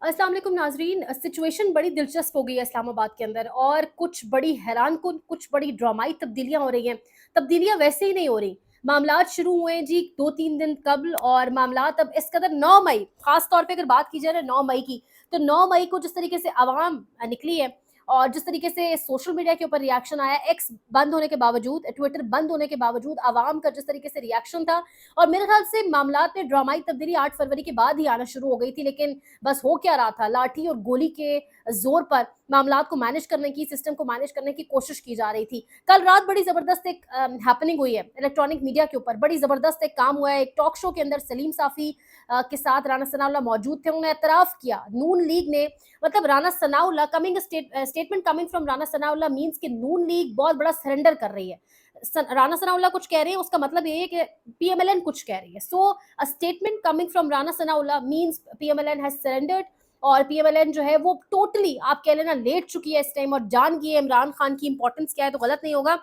अस्सलाम वालेकुम नाजरीन। सिचुएशन बड़ी दिलचस्प हो गई है इस्लामाबाद के अंदर और कुछ बड़ी हैरान कुन कुछ बड़ी ड्रामाई तब्दीलियां हो रही हैं। तब्दीलियां वैसे ही नहीं हो रही। मामलात शुरू हुए हैं जी 2-3 दिन कबल और मामलात अब इस कदर 9 मई, खास तौर पे अगर बात की जाए ना 9 मई की, तो 9 मई को जिस तरीके से आवाम निकली है और जिस तरीके से सोशल मीडिया के ऊपर रिएक्शन आया, एक्स बंद होने के बावजूद, ट्विटर बंद होने के बावजूद आवाम का जिस तरीके से रिएक्शन था, और मेरे ख्याल से मामलात में ड्रामाई तब्दीली 8 फरवरी के बाद ही आना शुरू हो गई थी। लेकिन बस हो क्या रहा था, लाठी और गोली के जोर पर मामलात को मैनेज करने की, सिस्टम को मैनेज करने की कोशिश की जा रही थी। कल रात बड़ी जबरदस्त एक हैपनिंग हुई है इलेक्ट्रॉनिक मीडिया के ऊपर, बड़ी जबरदस्त एक काम हुआ है। एक टॉक शो के अंदर सलीम साफी के साथ राना सनाउल्लाह मौजूद थे। उन्होंने एतराफ किया, नून लीग ने, मतलब Rana Sanaullah coming statement coming from Rana Sanaullah means कि नून लीग बहुत बड़ा सरेंडर कर रही है। राना सनाउल्लाह कुछ कह रहे हैं, उसका मतलब ये है कि पीएमएलएन कुछ कह रही है। So a statement coming from Rana Sanaullah means PMLN has surrendered. और पीएमएलएन जो है वो टोटली आप कह लेना लेट चुकी है इस टाइम और जान गई है इमरान खान की इंपॉर्टेंस क्या है, तो गलत नहीं होगा।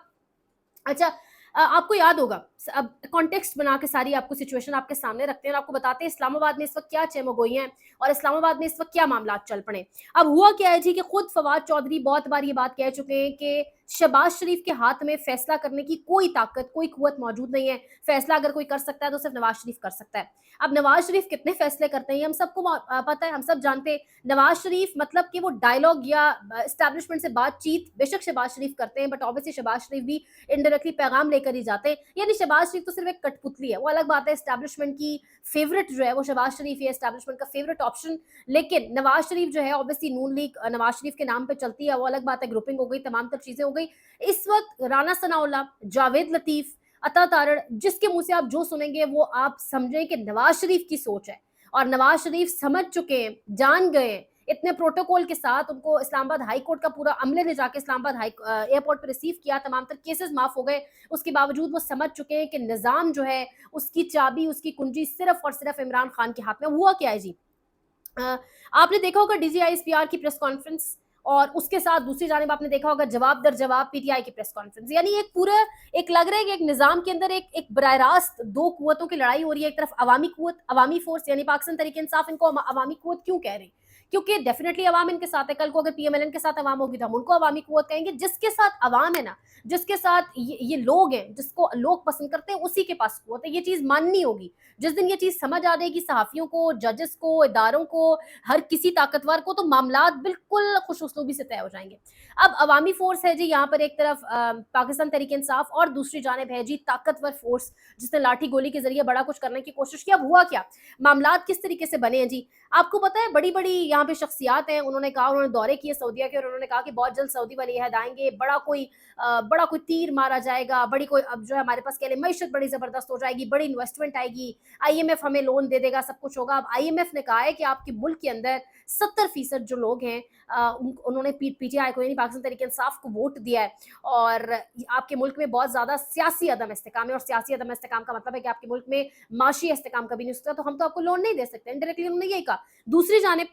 अच्छा, आपको याद होगा, अब कॉन्टेक्स्ट बना के सारी आपको सिचुएशन आपके सामने रखते हैं और आपको बताते हैं इस्लामाबाद में इस वक्त क्या चमगोई हैं और इस्लामाबाद में इस वक्त क्या मामला चल पड़े। अब हुआ क्या है जी कि खुद फवाद चौधरी बहुत बार ये बात कह चुके हैं कि शहबाज शरीफ के हाथ में फैसला करने की कोई ताकत, कोई कुव्वत मौजूद नहीं है। फैसला अगर कोई कर सकता है तो सिर्फ नवाज शरीफ कर सकता है। अब नवाज शरीफ कितने फैसले करते हैं हम सबको पता है, हम सब जानते हैं। नवाज शरीफ मतलब कि वो डायलॉग या एस्टैब्लिशमेंट से बातचीत बेशक शहबाज शरीफ करते हैं, बट ऑब्वियसली शहबाज शरीफ भी इनडायरेक्टली पैगाम लेकर ही जाते हैं। यानी शहबाज शरीफ तो सिर्फ एक कठपुतली है, वो अलग बात है। एस्टैब्लिशमेंट की फेवरेट जो है वो शहबाज शरीफ है, एस्टैब्लिशमेंट का फेवरेट ऑप्शन। लेकिन नवाज शरीफ जो है ऑब्वियसली नून लीग नवाज शरीफ के नाम पे चलती है, वो अलग बात है। ग्रुपिंग हो गई, तमाम तर चीजें हो गई। इस वक्त राना सनाउल्लाह, जावेद लतीफ, अता तारड़, जिसके मुंह से आप जो सुनेंगे वो आप समझें कि नवाज शरीफ की सोच है और नवाज शरीफ समझ चुके हैं, जान गए हैं। इतने प्रोटोकॉल के साथ उनको इस्लामाबाद हाई कोर्ट का पूरा अमले ने जाके इस्लामाबाद एयरपोर्ट पर रिसीव किया, तमाम तर केसेस माफ हो गए। उसके बावजूद वो समझ चुके हैं कि निज़ाम जो है उसकी चाबी, उसकी कुंजी सिर्फ और सिर्फ इमरान खान के हाथ में। हुआ क्या है जी, आपने देखा होगा डीजीआईएसपीआर की प्रेस कॉन्फ्रेंस और उसके साथ दूसरी जानिब आपने देखा होगा जवाब दर जवाब पीटीआई की प्रेस कॉन्फ्रेंस। यानी एक पूरा एक लग रहा है कि एक निजाम के अंदर एक एक बराह रास्त दो कुव्वतों की लड़ाई हो रही है। एक तरफ अवामी कुव्वत, अवामी फोर्स यानी पाकिस्तान तहरीक इंसाफ, इनको अवामी कुव्वत क्यों कह रहे हैं? क्योंकि डेफिनेटली अवाम इनके साथ है। कल को अगर पीएमएलएन के साथ अवाम होगी तो हम उनको अवामी कुव्वत कहेंगे। जिसके साथ अवाम है ना, जिसके साथ ये लोग हैं, जिसको लोग पसंद करते हैं, उसी के पास कुव्वत है। ये चीज माननी होगी। जिस दिन ये चीज समझ आ जाएगी सहाफियों को, जजेस को, इदारों को, हर किसी ताकतवर को, तो मामलात बिल्कुल खुश उसलूबी से तय हो जाएंगे। अब अवामी फोर्स है जी, यहाँ पर एक तरफ पाकिस्तान तहरीक इंसाफ और दूसरी जानिब है जी ताकतवर फोर्स जिसने लाठी गोली के जरिए बड़ा कुछ करने की कोशिश की। अब हुआ क्या, मामलात किस तरीके से बने हैं जी, आपको पता है। बड़ी बड़ी यहाँ पे शख्सियात हैं, उन्होंने कहा, उन्होंने दौरे किए सऊदीया के और उन्होंने कहा कि बहुत जल्द सऊदी वलीअहद आएंगे, बड़ा कोई तीर मारा जाएगा, बड़ी कोई अब जो है हमारे पास कह ले मैशत बड़ी जबरदस्त हो जाएगी, बड़ी इन्वेस्टमेंट आएगी, आईएमएफ हमें लोन दे देगा, सब कुछ होगा। अब आईएमएफ ने कहा है कि आपके मुल्क के अंदर 70% जो लोग हैं उन्होंने पीटीआई को यानी पाकिस्तान तहरीक इंसाफ को वोट दिया है और आपके मुल्क में बहुत ज्यादा सियासी अदम इस्तेकाम है। और सियासी अदम इस्तेकाम का मतलब है कि आपके मुल्क में माशी इस्तेकाम कभी नहीं हो सकता, तो हम तो आपको लोन नहीं दे सकते। इनडायरेक्टली उन्होंने यही कहा। दूसरी जानिब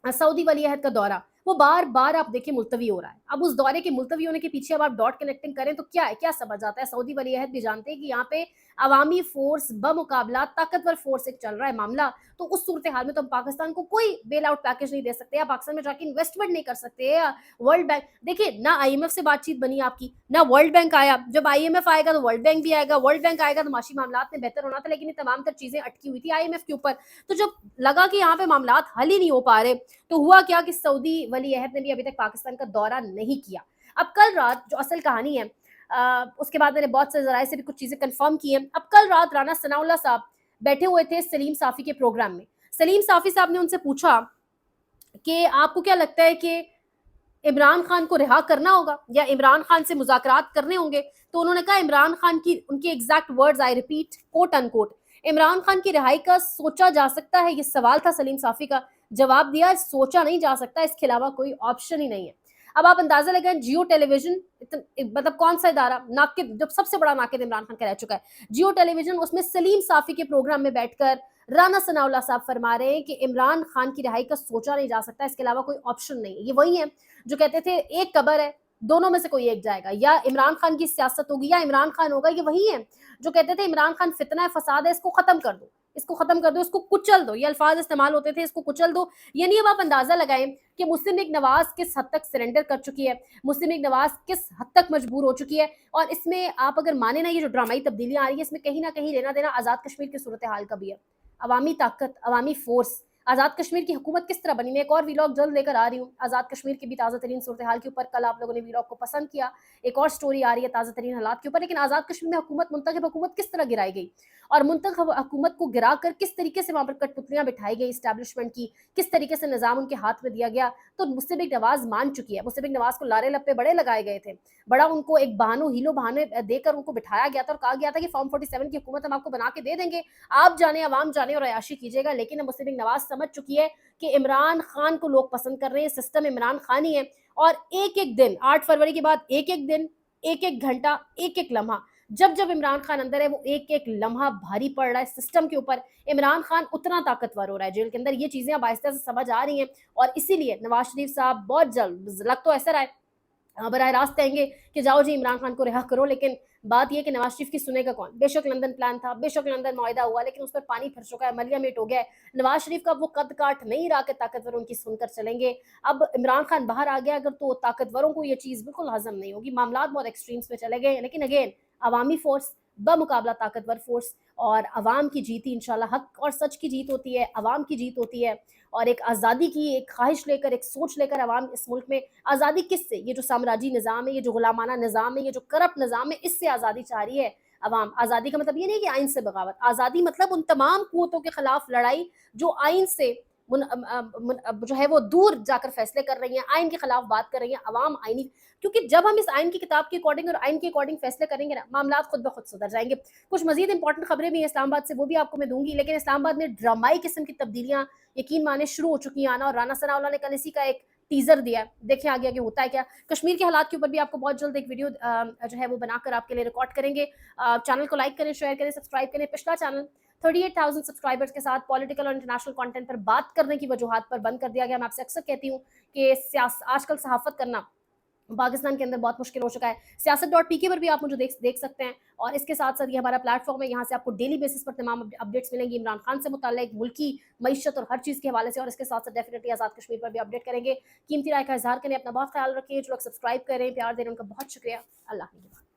सऊदी वलीअहद का दौरा वो बार बार आप देखिए मुलतवी हो रहा है। अब उस दौरे के मुलतवी होने के पीछे अब आप डॉट कनेक्टिंग करें तो क्या है, क्या समझ आता है। सऊदी वलीअहद भी जानते हैं कि यहाँ पे अवामी फोर्स बमुकाबला ताकतवर फोर्स एक चल रहा है मामला, तो उस सूरत हाल में तो हम पाकिस्तान को कोई बेल आउट पैकेज नहीं दे सकते, या पाकिस्तान में जाके इन्वेस्टमेंट नहीं कर सकते, या वर्ल्ड बैंक देखिए ना, आईएमएफ से बातचीत बनी आपकी ना वर्ल्ड बैंक आया। जब आईएमएफ आएगा तो वर्ल्ड बैंक भी आएगा, वर्ल्ड बैंक आएगा तो माशी मामलात में बेहतर होना था, लेकिन ये तमाम तर चीजें अटकी हुई थी आईएमएफ के ऊपर। तो जब लगा कि यहाँ पे मामलात हल ही नहीं हो पा रहे, तो हुआ क्या कि सऊदी वलीअहद ने भी अभी तक पाकिस्तान का दौरा नहीं किया। अब कल रात जो असल कहानी है, उसके बाद मैंने बहुत से जराये से भी कुछ चीजें कंफर्म की हैं। अब कल रात राना सनाउल्लाह साहब बैठे हुए थे सलीम साफी के प्रोग्राम में। सलीम साफी साहब ने उनसे पूछा कि आपको क्या लगता है कि इमरान खान को रिहा करना होगा या इमरान खान से मुज़ाकरात करने होंगे? तो उन्होंने कहा इमरान खान की, उनके exact words I repeat quote unquote, Imran Khan की रिहाई का सोचा जा सकता है, ये सवाल था सलीम साफी का। जवाब दिया सोचा नहीं जा सकता, इसके अलावा कोई ऑप्शन ही नहीं है। अब आप अंदाजा लगाएं, जियो टेलीविजन मतलब कौन सा इदारा, नाकिद, जब सबसे बड़ा नाकिद इमरान खान का रह चुका है, जियो टेलीविजन, उसमें सलीम साफी के प्रोग्राम में बैठकर राना सनाउल्लाह साहब फरमा रहे हैं कि इमरान खान की रिहाई का सोचा नहीं जा सकता, इसके अलावा कोई ऑप्शन नहीं है। ये वही है जो कहते थे एक कबर है, दोनों में से कोई एक जाएगा, या इमरान खान की सियासत होगी या इमरान खान होगा। ये वही है जो कहते थे इमरान खान फितना है, फसाद है, इसको खत्म कर दो, اس کو ختم کر دو, اس کو کچل دو, یہ الفاظ استعمال ہوتے تھے, اس کو کچل دو. یعنی اب آپ اندازہ لگائیں کہ مسلم لیگ نواز کس حد تک سرنڈر کر چکی ہے, مسلم لیگ نواز کس حد تک مجبور ہو چکی ہے. اور اس میں آپ اگر مانیں نا, یہ جو ڈرامائی تبدیلیاں آ رہی ہیں اس میں کہیں نہ کہیں لینا دینا آزاد کشمیر کی صورتحال کا بھی ہے. عوامی طاقت, عوامی فورس, آزاد کشمیر کی حکومت کس طرح بنی. میں ایک اور ویلاگ جلد لے کر آ رہی ہوں آزاد کشمیر کی بھی تازہ ترین صورتحال کے اوپر. کل آپ لوگوں نے ویلاگ کو پسند کیا, ایک اور سٹوری آ رہی ہے تازہ ترین حالات کے اوپر. لیکن آزاد کشمیر میں حکومت, منتخب حکومت کس طرح گرائی گئی, اور منتخب حکومت کو گرا کر کس طریقے سے وہاں پر کٹ پتلیاں بٹھائی گئی اسٹیبلشمنٹ کی, کس طریقے سے نظام ان کے ہاتھ میں دیا گیا. تو مسلم لیگ نواز مان چکی ہے. مسلم لیگ نواز کو لارے لپے بڑے لگائے گئے تھے, بڑا ان کو ایک بہانو ہیلو بہانے دے کر ان کو بٹھایا گیا تھا, اور کہا گیا تھا کہ فارم 47 کی حکومت ہم آپ کو بنا کے دے دیں گے, آپ جانے, عوام جانے اور عیاشی کیجیے گا. لیکن مسلم لیگ نواز سمجھ چکی ہے کہ عمران خان کو لوگ پسند کر رہے ہیں, سسٹم عمران خانی ہے. اور ایک ایک دن, 8 فروری کے بعد ایک ایک دن, ایک ایک گھنٹہ, ایک ایک لمحہ, جب جب عمران خان اندر ہے, وہ ایک ایک لمحہ بھاری پڑ رہا ہے سسٹم کے اوپر. عمران خان اتنا طاقتور ہو رہا ہے جیل کے اندر. یہ چیزیں اب آہستہ سے سمجھ آ رہی ہیں, اور اسی لیے نواز شریف صاحب بہت جلد, لگ تو ایسا رہا ہے براہ راست کہیں گے کہ جاؤ جی عمران خان کو رہا کرو. لیکن بات یہ کہ نواز شریف کی سنے گا کون. بے شک لندن پلان تھا, بے شک لندن معاہدہ ہوا, لیکن اس پر پانی پھر چکا ہے, ملیا میٹ ہو گیا ہے. نواز شریف کا وہ قد کاٹ نہیں رہا کہ طاقتور ان کی سن کر چلیں گے. اب عمران خان باہر آ گیا اگر, تو طاقتوروں کو یہ چیز بالکل ہضم نہیں ہوگی. معاملات بہت ایکسٹریمز میں چلے گئے. لیکن اگین عوامی فورس بمقابلہ طاقتور فورس, اور عوام کی جیت ہی انشاءاللہ حق اور سچ کی جیت ہوتی ہے, عوام کی جیت ہوتی ہے. اور ایک آزادی کی ایک خواہش لے کر, ایک سوچ لے کر عوام اس ملک میں, آزادی کس سے, یہ جو سامراجی نظام ہے, یہ جو غلامانہ نظام ہے, یہ جو کرپٹ نظام ہے, اس سے آزادی چاہ رہی ہے عوام. آزادی کا مطلب یہ نہیں کہ آئین سے بغاوت, آزادی مطلب ان تمام قوتوں کے خلاف لڑائی جو آئین سے جو ہے وہ دور جا کر فیصلے کر رہی ہیں, آئین کے خلاف بات کر رہی ہیں. عوام آئینی, کیونکہ جب ہم اس آئین کی کتاب کے اکارڈنگ اور آئین کے اکارڈنگ فیصلے کریں گے نا, معاملات خود بخود سدھر جائیں گے. کچھ مزید امپورٹنٹ خبریں بھی ہیں اسلام آباد سے, وہ بھی آپ کو میں دوں گی. لیکن اسلام آباد میں ڈرامائی قسم کی تبدیلیاں یقین مانے شروع ہو چکی ہیں آنا, اور رانا ثناء اللہ نے کل اسی کا ایک ٹیزر دیا ہے. دیکھیں آگے آگے ہوتا ہے کیا. کشمیر کے حالات کے اوپر بھی آپ کو بہت جلد ایک ویڈیو جو ہے وہ بنا کر آپ کے لیے ریکارڈ کریں گے. چینل کو لائک کریں, شیئر کریں, سبسکرائب کریں. پچھلا چینل 38,000 سبسکرائبرز کے ساتھ پولیٹیکل اور انٹرنیشنل کانٹینٹ پر بات کرنے کی وجوہات پر بند کر دیا گیا. میں آپ سے اکثر کہتی ہوں کہ آج کل صحافت کرنا پاکستان کے اندر بہت مشکل ہو چکا ہے. سیاست.pk پر بھی آپ مجھے دیکھ سکتے ہیں, اور اس کے ساتھ ساتھ یہ ہمارا پلیٹ فارم ہے, یہاں سے آپ کو ڈیلی بیسس پر تمام اپڈیٹس ملیں گی عمران خان سے متعلق, ملکی معیشت اور ہر چیز کے حوالے سے. اور اس کے ساتھ ساتھ ڈیفینیٹلی آزاد کشمیر پر بھی اپڈیٹ کریں گے. قیمتی رائے کا اظہار کریں, اپنا بہت خیال رکھیں. جو لوگ سبسکرائب کر رہے ہیں, پیار دے رہے ہیں, ان کا بہت شکریہ. اللہ حافظ.